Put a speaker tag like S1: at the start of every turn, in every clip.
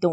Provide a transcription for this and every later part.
S1: 2।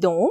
S1: 2,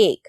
S1: 1,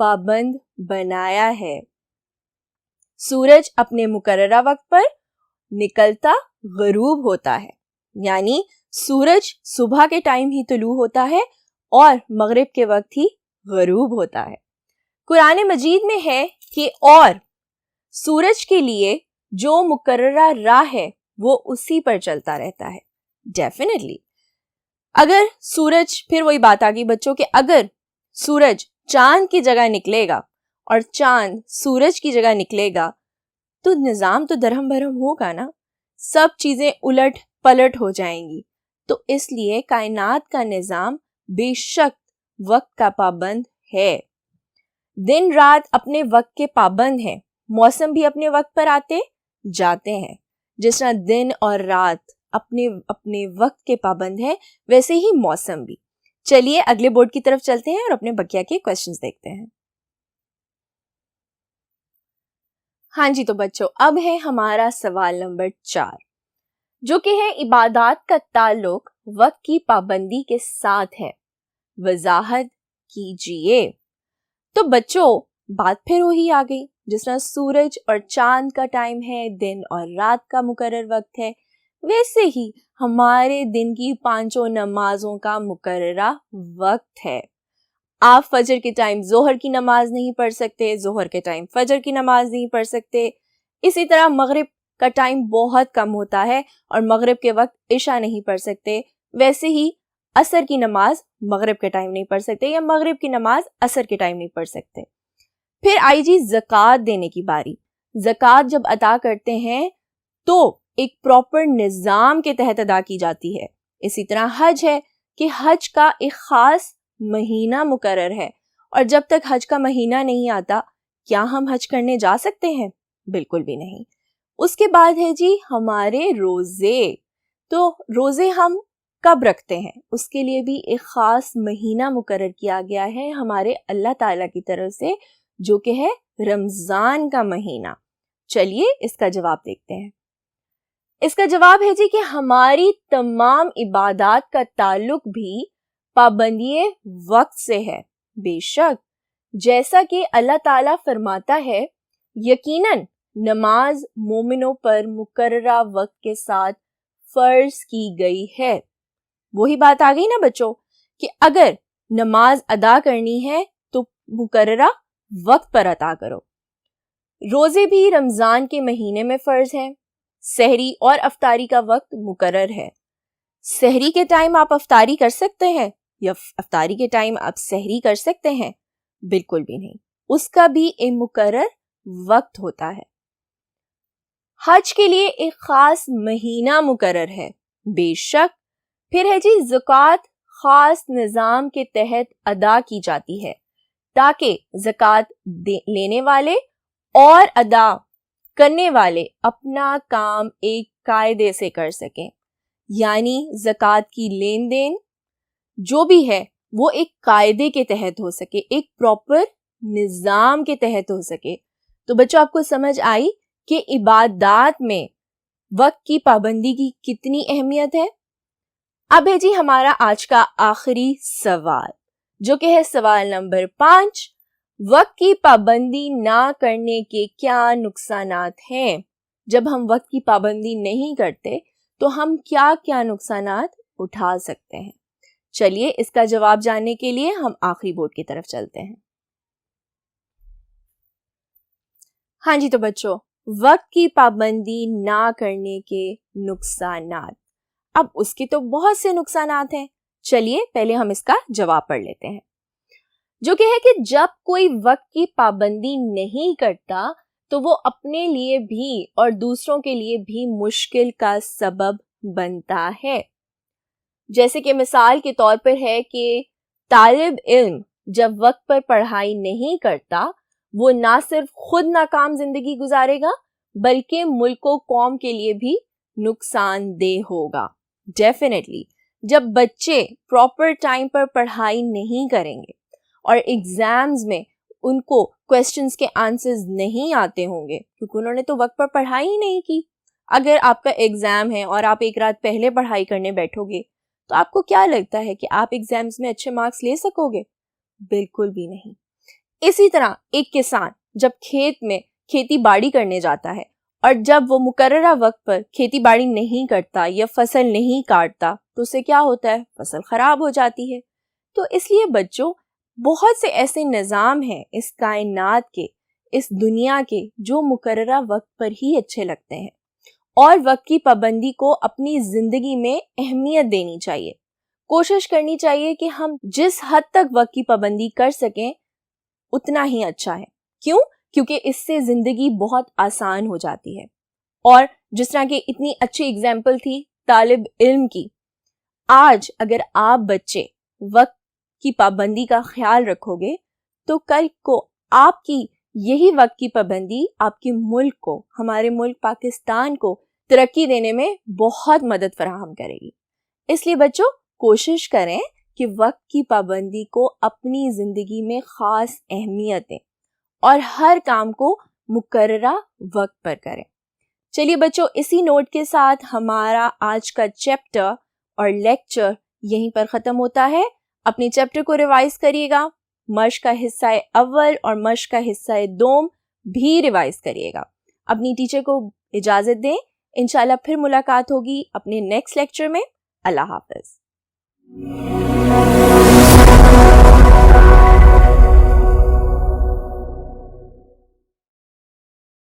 S1: پابند بنایا ہے۔ سورج اپنے مقررہ وقت پر نکلتا غروب ہوتا ہے، یعنی سورج صبح کے ٹائم ہی طلوع ہوتا ہے اور مغرب کے وقت ہی غروب ہوتا ہے۔ قرآن مجید میں ہے کہ اور سورج کے لیے جو مقررہ راہ ہے وہ اسی پر چلتا رہتا ہے۔ ڈیفینیٹلی اگر سورج، پھر وہی بات آ گئی بچوں کہ اگر سورج چاند کی جگہ نکلے گا اور چاند سورج کی جگہ نکلے گا تو نظام تو درہم برہم ہوگا نا، سب چیزیں الٹ پلٹ ہو جائیں گی۔ تو اس لیے کائنات کا نظام بے شک وقت کا پابند ہے۔ دن رات اپنے وقت کے پابند ہیں، موسم بھی اپنے وقت پر آتے جاتے ہیں۔ جس طرح دن اور رات اپنے وقت کے پابند ہیں، ویسے ہی موسم بھی۔ چلیے اگلے بورڈ کی طرف چلتے ہیں اور اپنے بقیہ کے کویسچنز دیکھتے ہیں۔ ہاں جی تو بچوں، اب ہے ہمارا سوال نمبر 4 جو کہ ہے عبادات کا تعلق وقت کی پابندی کے ساتھ ہے، وضاحت کیجئے۔ تو بچوں بات پھر وہی آ گئی، جس طرح سورج اور چاند کا ٹائم ہے، دن اور رات کا مقرر وقت ہے، ویسے ہی ہمارے دن کی 5 نمازوں کا مقررہ وقت ہے۔ آپ فجر کے ٹائم ظہر کی نماز نہیں پڑھ سکتے، ظہر کے ٹائم فجر کی نماز نہیں پڑھ سکتے، اسی طرح مغرب کا ٹائم بہت کم ہوتا ہے اور مغرب کے وقت عشاء نہیں پڑھ سکتے، ویسے ہی عصر کی نماز مغرب کے ٹائم نہیں پڑھ سکتے یا مغرب کی نماز عصر کے ٹائم نہیں پڑھ سکتے۔ پھر آئی جی زکوٰۃ دینے کی باری۔ زکوٰۃ جب ادا کرتے ہیں تو ایک پراپر نظام کے تحت ادا کی جاتی ہے۔ اسی طرح حج ہے کہ حج کا ایک خاص مہینہ مقرر ہے، اور جب تک حج کا مہینہ نہیں آتا کیا ہم حج کرنے جا سکتے ہیں؟ بالکل بھی نہیں۔ اس کے بعد ہے جی ہمارے روزے۔ تو روزے ہم کب رکھتے ہیں؟ اس کے لیے بھی ایک خاص مہینہ مقرر کیا گیا ہے ہمارے اللہ تعالیٰ کی طرف سے، جو کہ ہے رمضان کا مہینہ۔ چلیے اس کا جواب دیکھتے ہیں۔ اس کا جواب ہے جی کہ ہماری تمام عبادات کا تعلق بھی پابندی وقت سے ہے۔ بے شک جیسا کہ اللہ تعالیٰ فرماتا ہے، یقیناً نماز مومنوں پر مقررہ وقت کے ساتھ فرض کی گئی ہے۔ وہی بات آ گئی نا بچوں کہ اگر نماز ادا کرنی ہے تو مقررہ وقت پر ادا کرو۔ روزے بھی رمضان کے مہینے میں فرض ہیں۔ سحری اور افطاری کا وقت مقرر ہے۔ سحری کے ٹائم آپ افطاری کر سکتے ہیں یا افطاری کے ٹائم آپ سحری کر سکتے ہیں؟ بالکل بھی نہیں، اس کا بھی ایک مقرر وقت ہوتا ہے۔ حج کے لیے ایک خاص مہینہ مقرر ہے۔ بے شک پھر ہے جی زکوٰۃ خاص نظام کے تحت ادا کی جاتی ہے تاکہ زکوٰۃ لینے والے اور ادا کرنے والے اپنا کام ایک قاعدے سے کر سکیں، یعنی زکوٰۃ کی لین دین جو بھی ہے وہ ایک قاعدے کے تحت ہو سکے، ایک پراپر نظام کے تحت ہو سکے۔ تو بچوں آپ کو سمجھ آئی کہ عبادات میں وقت کی پابندی کی کتنی اہمیت ہے۔ اب ہے جی ہمارا آج کا آخری سوال جو کہ ہے سوال نمبر 5، وقت کی پابندی نہ کرنے کے کیا نقصانات ہیں؟ جب ہم وقت کی پابندی نہیں کرتے تو ہم کیا کیا نقصانات اٹھا سکتے ہیں؟ چلیے اس کا جواب جاننے کے لیے ہم آخری بورڈ کی طرف چلتے ہیں۔ ہاں جی تو بچوں، وقت کی پابندی نہ کرنے کے نقصانات، اب اس کے تو بہت سے نقصانات ہیں، چلیے پہلے ہم اس کا جواب پڑھ لیتے ہیں، جو کہ ہے کہ جب کوئی وقت کی پابندی نہیں کرتا تو وہ اپنے لیے بھی اور دوسروں کے لیے بھی مشکل کا سبب بنتا ہے۔ جیسے کہ مثال کے طور پر ہے کہ طالب علم جب وقت پر پڑھائی نہیں کرتا وہ نہ صرف خود ناکام زندگی گزارے گا بلکہ ملک و قوم کے لیے بھی نقصان دہ ہوگا۔ ڈیفینیٹلی جب بچے پراپر ٹائم پر پڑھائی نہیں کریں گے اور ایگزامز میں ان کو کویسچنز کے آنسرز نہیں آتے ہوں گے کیونکہ انہوں نے تو وقت پر پڑھائی ہی نہیں کی۔ اگر آپ کا ایگزام ہے اور آپ ایک رات پہلے پڑھائی کرنے بیٹھو گے تو آپ کو کیا لگتا ہے کہ آپ ایگزامز میں اچھے مارکس لے سکو گے؟ بالکل بھی نہیں۔ اسی طرح ایک کسان جب کھیت میں کھیتی باڑی کرنے جاتا ہے اور جب وہ مقررہ وقت پر کھیتی باڑی نہیں کرتا یا فصل نہیں کاٹتا تو اسے کیا ہوتا ہے؟ فصل خراب ہو جاتی ہے۔ تو اس لیے بچوں، بہت سے ایسے نظام ہیں اس کائنات کے، اس دنیا کے، جو مقررہ وقت پر ہی اچھے لگتے ہیں، اور وقت کی پابندی کو اپنی زندگی میں اہمیت دینی چاہیے۔ کوشش کرنی چاہیے کہ ہم جس حد تک وقت کی پابندی کر سکیں اتنا ہی اچھا ہے۔ کیوں؟ کیونکہ اس سے زندگی بہت آسان ہو جاتی ہے۔ اور جس طرح کہ اتنی اچھی اگزامپل تھی طالب علم کی، آج اگر آپ بچے وقت کی پابندی کا خیال رکھو گے تو کل کو آپ کی یہی وقت کی پابندی آپ کے ملک کو، ہمارے ملک پاکستان کو ترقی دینے میں بہت مدد فراہم کرے گی۔ اس لیے بچوں، کوشش کریں کہ وقت کی پابندی کو اپنی زندگی میں خاص اہمیت دیں اور ہر کام کو مقررہ وقت پر کریں۔ چلیے بچوں، اسی نوٹ کے ساتھ ہمارا آج کا چیپٹر اور لیکچر یہیں پر ختم ہوتا ہے۔ اپنے چیپٹر کو ریوائز کریے گا، مشق کا حصہ اول اور مشق کا حصہ دوم بھی ریوائز کریے گا۔ اپنی ٹیچر کو اجازت دیں، انشاءاللہ پھر ملاقات ہوگی اپنے نیکسٹ لیکچر میں۔ اللہ حافظ۔